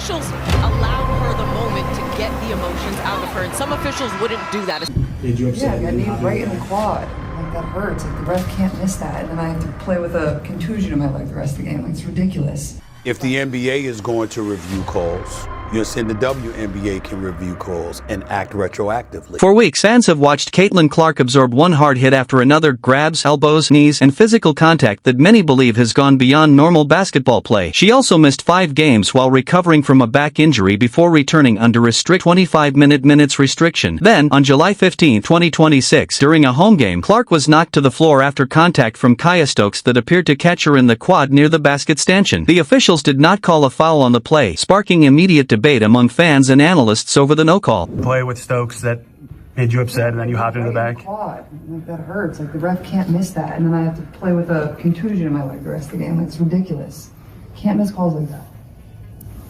officials allowed her the moment to get the emotions out of her, and some officials wouldn't do that. Did you upset? Yeah, I got kneed right in the quad. Like, that hurts. Like, the ref can't miss that. And then I have to play with a contusion in my leg the rest of the game. Like, it's ridiculous. If the NBA is going to review calls, you're saying the WNBA can review calls and act retroactively. For weeks, fans have watched Caitlin Clark absorb one hard hit after another, grabs, elbows, knees, and physical contact that many believe has gone beyond normal basketball play. She also missed 5 games while recovering from a back injury before returning under a strict 25-minutes restriction. Then, on July 15, 2026, during a home game, Clark was knocked to the floor after contact from Kaya Stokes that appeared to catch her in the quad near the basket stanchion. The officials did not call a foul on the play, sparking immediate debate among fans and analysts over the no call. Play with Stokes that made you upset, and then you hopped into the back. Quad. Like, that hurts. Like, the ref can't miss that. And then I have to play with a contusion in my leg the rest of the game. Like, it's ridiculous. Can't miss calls like that.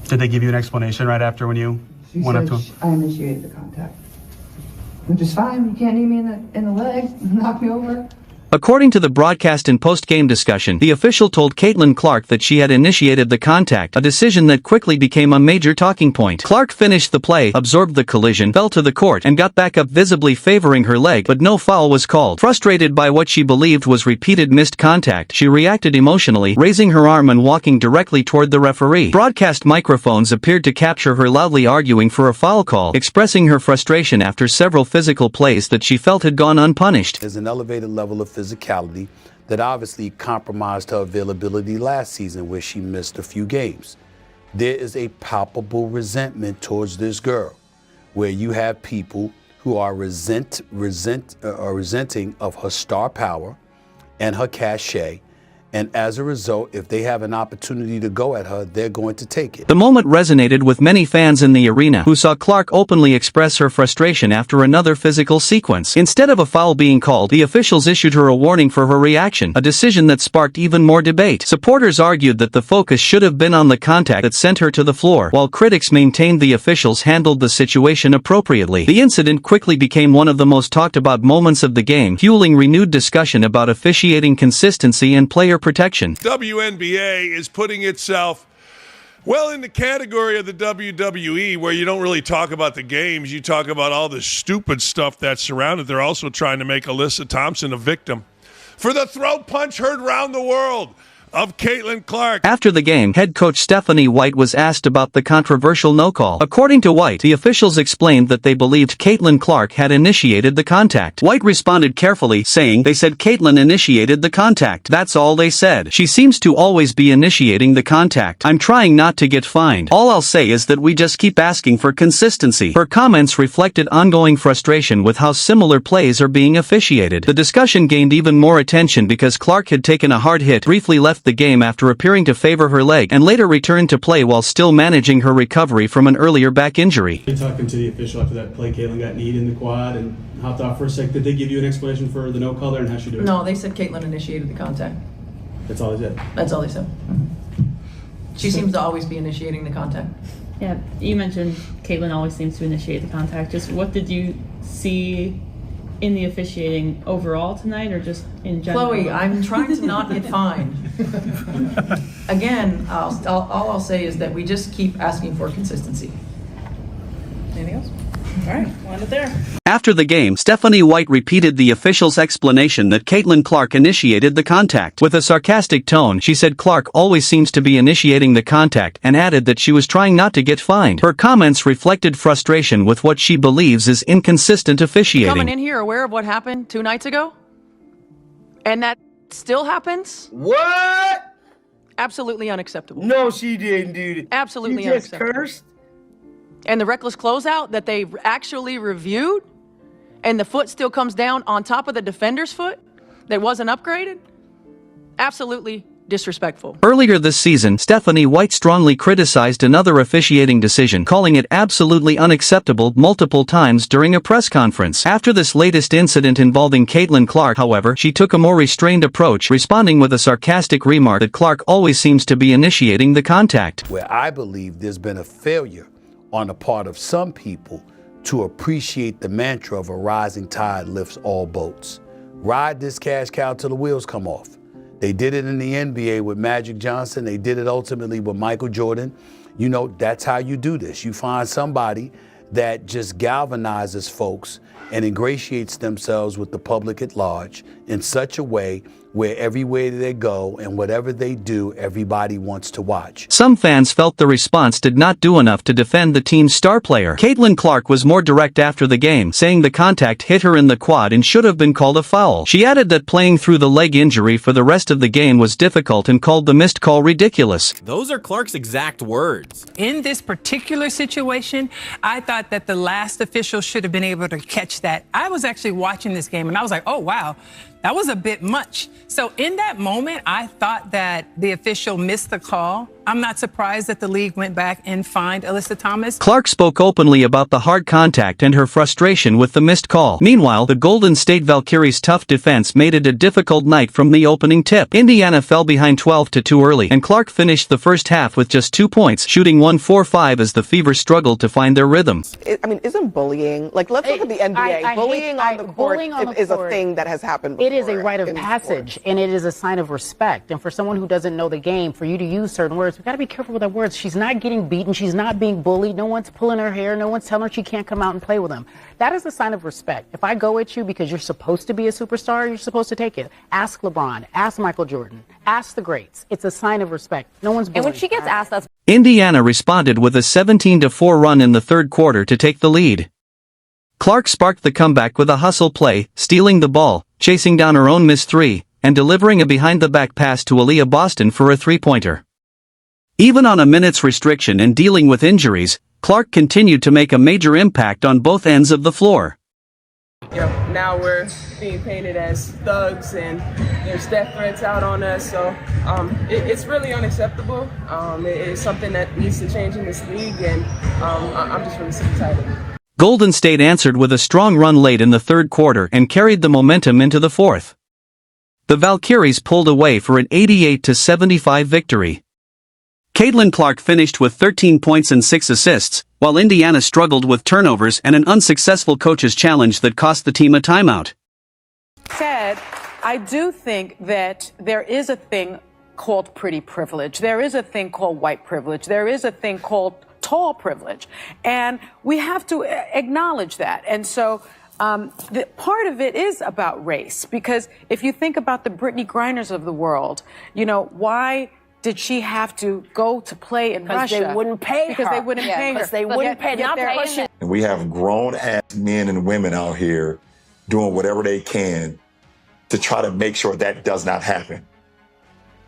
Did they give you an explanation right after when you went up to him? I initiated the contact, which is fine. You can't knee me in the leg, knock me over. According to the broadcast and post-game discussion, the official told Caitlin Clark that she had initiated the contact, a decision that quickly became a major talking point. Clark finished the play, absorbed the collision, fell to the court, and got back up, visibly favoring her leg, but no foul was called. Frustrated by what she believed was repeated missed contact, she reacted emotionally, raising her arm and walking directly toward the referee. Broadcast microphones appeared to capture her loudly arguing for a foul call, expressing her frustration after several physical plays that she felt had gone unpunished. There's an elevated level of physicality that obviously compromised her availability last season, where she missed a few games. There is a palpable resentment towards this girl, where you have people who are resenting of her star power and her cachet. And as a result, if they have an opportunity to go at her, they're going to take it. The moment resonated with many fans in the arena, who saw Clark openly express her frustration after another physical sequence. Instead of a foul being called, the officials issued her a warning for her reaction, a decision that sparked even more debate. Supporters argued that the focus should have been on the contact that sent her to the floor, while critics maintained the officials handled the situation appropriately. The incident quickly became one of the most talked about moments of the game, fueling renewed discussion about officiating consistency and player protection. WNBA is putting itself well in the category of the WWE, where you don't really talk about the games, you talk about all the stupid stuff that's surrounded. They're also trying to make Alyssa Thompson a victim for the throat punch heard around the world of Caitlin Clark. After the game, head coach Stephanie White was asked about the controversial no-call. According to White, the officials explained that they believed Caitlin Clark had initiated the contact. White responded carefully, saying, "They said Caitlin initiated the contact. That's all they said. She seems to always be initiating the contact. I'm trying not to get fined. All I'll say is that we just keep asking for consistency." Her comments reflected ongoing frustration with how similar plays are being officiated. The discussion gained even more attention because Clark had taken a hard hit, briefly left the game after appearing to favor her leg, and later returned to play while still managing her recovery from an earlier back injury. Talking to the official after that play, Caitlin got kneed in the quad and hopped off for a sec. Did they give you an explanation for the no color and how she did it? No, they said Caitlin initiated the contact. That's all they said? That's all they said. She seems to always be initiating the contact. Yeah, you mentioned Caitlin always seems to initiate the contact. Just what did you see in the officiating overall tonight, or just in general? Chloe, I'm trying to not get fined. Again, all I'll say is that we just keep asking for consistency. Anything else? All right, we'll end it there. After the game, Stephanie White repeated the official's explanation that Caitlin Clark initiated the contact. With a sarcastic tone, she said Clark always seems to be initiating the contact, and added that she was trying not to get fined. Her comments reflected frustration with what she believes is inconsistent officiating. Coming in here aware of what happened 2 nights ago? And that still happens? What? Absolutely unacceptable. No, she didn't, dude. Absolutely she just unacceptable. Cursed? And the reckless closeout that they actually reviewed, and the foot still comes down on top of the defender's foot that wasn't upgraded? Absolutely disrespectful. Earlier this season, Stephanie White strongly criticized another officiating decision, calling it absolutely unacceptable multiple times during a press conference. After this latest incident involving Caitlin Clark, however, she took a more restrained approach, responding with a sarcastic remark that Clark always seems to be initiating the contact. Where I believe there's been a failure on the part of some people to appreciate the mantra of a rising tide lifts all boats. Ride this cash cow till the wheels come off. They did it in the NBA with Magic Johnson. They did it ultimately with Michael Jordan. You know, that's how you do this. You find somebody that just galvanizes folks and ingratiates themselves with the public at large in such a way where everywhere they go and whatever they do, everybody wants to watch. Some fans felt the response did not do enough to defend the team's star player. Caitlin Clark was more direct after the game, saying the contact hit her in the quad and should have been called a foul. She added that playing through the leg injury for the rest of the game was difficult and called the missed call ridiculous. Those are Clark's exact words. In this particular situation, I thought that the last official should have been able to catch that. I was actually watching this game and I was like, oh, wow. That was a bit much. So in that moment, I thought that the official missed the call. I'm not surprised that the league went back and fined Alyssa Thomas. Clark spoke openly about the hard contact and her frustration with the missed call. Meanwhile, the Golden State Valkyries' tough defense made it a difficult night from the opening tip. Indiana fell behind 12-2 early, and Clark finished the first half with just 2 points, shooting 1-4-5 as the Fever struggled to find their rhythm. Isn't bullying, let's look at the NBA. Bullying on the court is a thing that has happened before. It is a rite of passage, and it is a sign of respect. And for someone who doesn't know the game, for you to use certain words, we've got to be careful with our words. She's not getting beaten. She's not being bullied. No one's pulling her hair. No one's telling her she can't come out and play with them. That is a sign of respect. If I go at you because you're supposed to be a superstar, you're supposed to take it. Ask LeBron. Ask Michael Jordan. Ask the greats. It's a sign of respect. No one's bullying. And when she gets asked, that's... Indiana responded with a 17-4 run in the third quarter to take the lead. Clark sparked the comeback with a hustle play, stealing the ball, chasing down her own missed three, and delivering a behind-the-back pass to Aaliyah Boston for a three-pointer. Even on a minutes restriction and dealing with injuries, Clark continued to make a major impact on both ends of the floor. Now we're being painted as thugs and there's death threats out on us, so it's really unacceptable. It's something that needs to change in this league, and I'm just really so excited. Golden State answered with a strong run late in the third quarter and carried the momentum into the fourth. The Valkyries pulled away for an 88-75 victory. Caitlin Clark finished with 13 points and 6 assists, while Indiana struggled with turnovers and an unsuccessful coach's challenge that cost the team a timeout. Said, I do think that there is a thing called pretty privilege. There is a thing called white privilege. There is a thing called tall privilege. And we have to acknowledge that. And so the part of it is about race, because if you think about the Brittany Griners of the world, you know, why did she have to go to play in Russia? Because they wouldn't pay her. Because they wouldn't pay her. Because they wouldn't pay her. And we have grown-ass men and women out here doing whatever they can to try to make sure that does not happen.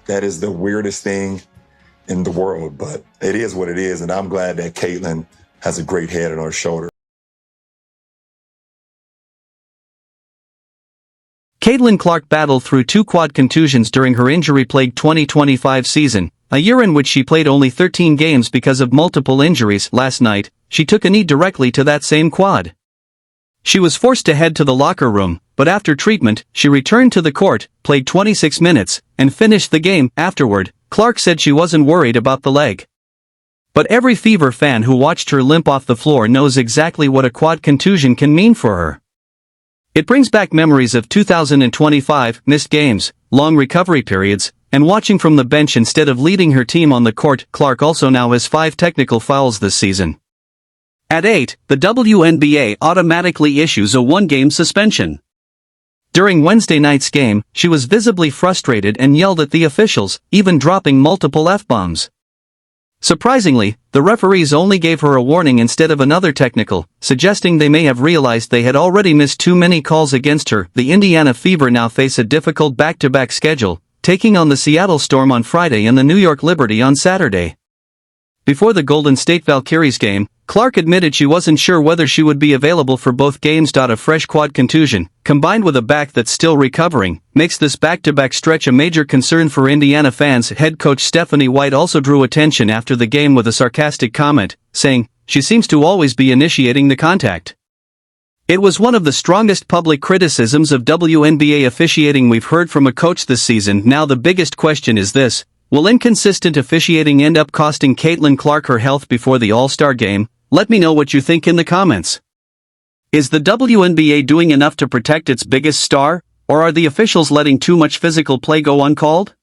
That is the weirdest thing in the world, but it is what it is, and I'm glad that Caitlin has a great head on her shoulder. Caitlin Clark battled through 2 quad contusions during her injury-plagued 2025 season, a year in which she played only 13 games because of multiple injuries. Last night, she took a knee directly to that same quad. She was forced to head to the locker room, but after treatment, she returned to the court, played 26 minutes, and finished the game. Afterward, Clark said she wasn't worried about the leg. But every Fever fan who watched her limp off the floor knows exactly what a quad contusion can mean for her. It brings back memories of 2025, missed games, long recovery periods, and watching from the bench instead of leading her team on the court. Clark also now has 5 technical fouls this season. At 8, the WNBA automatically issues a 1-game suspension. During Wednesday night's game, she was visibly frustrated and yelled at the officials, even dropping multiple F-bombs. Surprisingly, the referees only gave her a warning instead of another technical, suggesting they may have realized they had already missed too many calls against her. The Indiana Fever now face a difficult back-to-back schedule, taking on the Seattle Storm on Friday and the New York Liberty on Saturday. Before the Golden State Valkyries game, Clark admitted she wasn't sure whether she would be available for both games. A fresh quad contusion, combined with a back that's still recovering, makes this back-to-back stretch a major concern for Indiana fans. Head coach Stephanie White also drew attention after the game with a sarcastic comment, saying, "She seems to always be initiating the contact." It was one of the strongest public criticisms of WNBA officiating we've heard from a coach this season. Now the biggest question is this: will inconsistent officiating end up costing Caitlin Clark her health before the All-Star game? Let me know what you think in the comments. Is the WNBA doing enough to protect its biggest star, or are the officials letting too much physical play go uncalled?